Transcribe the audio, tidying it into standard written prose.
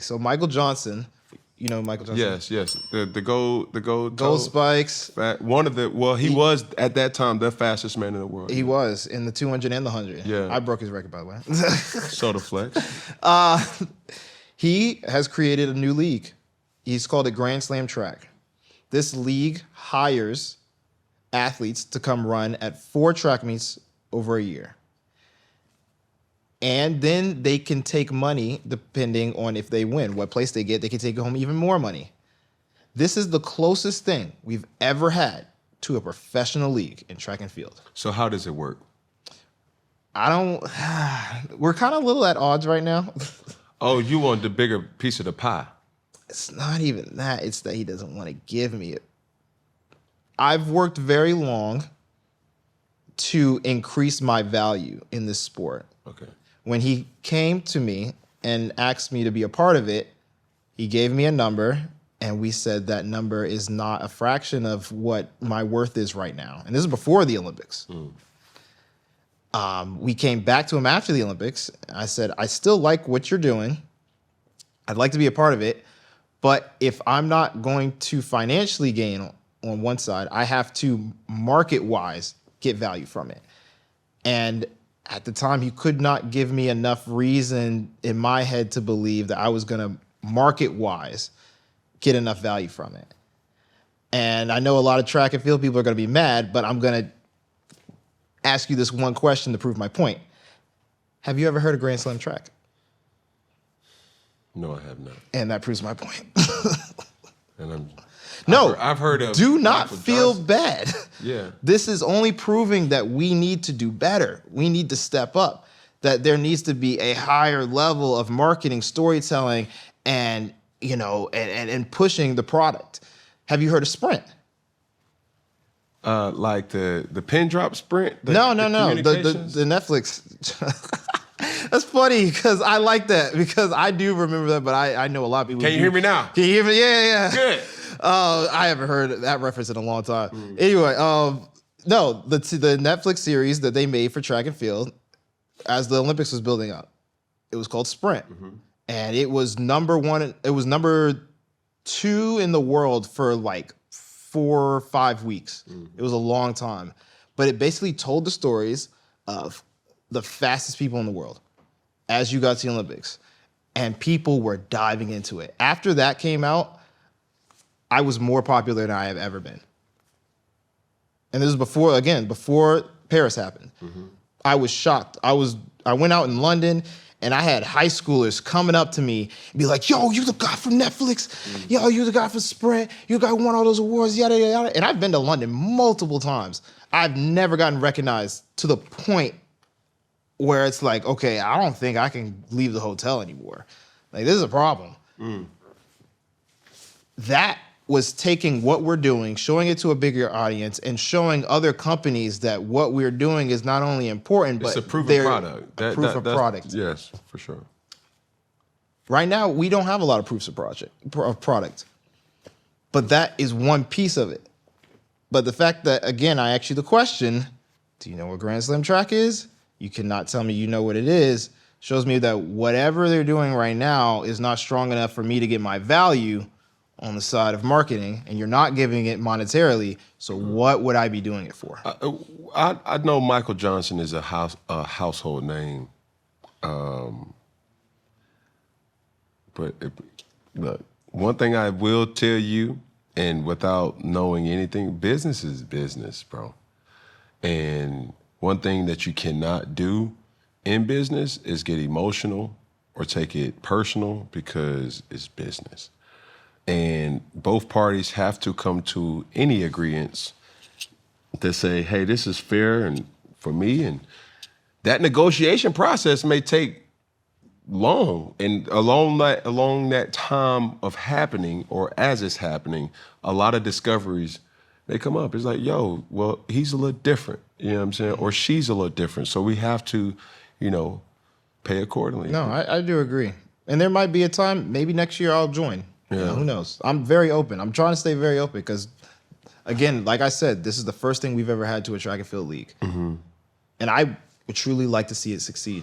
so Michael Johnson, you know Michael Johnson? Yes. The gold spikes. One of the he was at that time the fastest man in the world. He was in the 200 and the 100. Yeah. I broke his record, by the way. Soda flex. He has created a new league. He's called it Grand Slam Track. This league hires athletes to come run at 4 track meets over a year. And then they can take money depending on if they win. What place they get, they can take home even more money. This is the closest thing we've ever had to a professional league in track and field. So how does it work? We're kind of a little at odds right now. Oh, you want the bigger piece of the pie. It's not even that. It's that he doesn't want to give me it. I've worked very long to increase my value in this sport. Okay. When he came to me and asked me to be a part of it, he gave me a number, and we said that number is not a fraction of what my worth is right now. And this is before the Olympics. We came back to him after the Olympics. I said, I still like what you're doing. I'd like to be a part of it. But if I'm not going to financially gain on one side, I have to market-wise get value from it. And at the time, he could not give me enough reason in my head to believe that I was going to market-wise get enough value from it. And I know a lot of track and field people are going to be mad, but I'm going to ask you this one question to prove my point. Have you ever heard of Grand Slam Track? No, I have not. And that proves my point. And I've heard of. Do not Michael feel Johnson. bad. Yeah. This is only proving that we need to do better. We need to step up. That there needs to be a higher level of marketing, storytelling, and and pushing the product. Have you heard of Sprint? Like the pin drop sprint? No. The Netflix. That's funny because I like that because I do remember that, but I know a lot of people. Can you hear me now? Can you hear me? Yeah. Good. I haven't heard that reference in a long time. Anyway, no, the Netflix series that they made for track and field as the Olympics was building up, it was called Sprint. And it was number 1, it was number 2 in the world for like 4 or 5 weeks. It was a long time. But it basically told the stories of the fastest people in the world as you got to the Olympics. And people were diving into it. After that came out, I was more popular than I have ever been. And this is before Paris happened. I was shocked. I went out in London and I had high schoolers coming up to me and be like, yo, you the guy from Netflix? Yo, you the guy from Sprint? You the guy who won all those awards, yada, yada, yada. And I've been to London multiple times. I've never gotten recognized to the point where it's like, okay, I don't think I can leave the hotel anymore. Like, this is a problem. That was taking what we're doing, showing it to a bigger audience, and showing other companies that what we're doing is not only important, but it's a proven product. Proof of product. Yes, for sure. Right now, we don't have a lot of proofs of product. But that is one piece of it. But the fact that, again, I asked you the question, do you know what Grand Slam Track is? You cannot tell me you know what it is. Shows me that whatever they're doing right now is not strong enough for me to get my value on the side of marketing, and you're not giving it monetarily, so what would I be doing it for? I know Michael Johnson is a household name. But look, one thing I will tell you, and without knowing anything, business is business, bro. And one thing that you cannot do in business is get emotional or take it personal because it's business. And both parties have to come to any agreements to say, hey, this is fair and for me. And that negotiation process may take long. And along that time of happening, or as it's happening, a lot of discoveries, they come up. It's like, yo, well, he's a little different. You know what I'm saying? Or she's a little different. So we have to, pay accordingly. No, I do agree. And there might be a time, maybe next year I'll join. Yeah. Who knows? I'm very open. I'm trying to stay very open because, again, like I said, this is the first thing we've ever had to a track and field league. And I would truly like to see it succeed.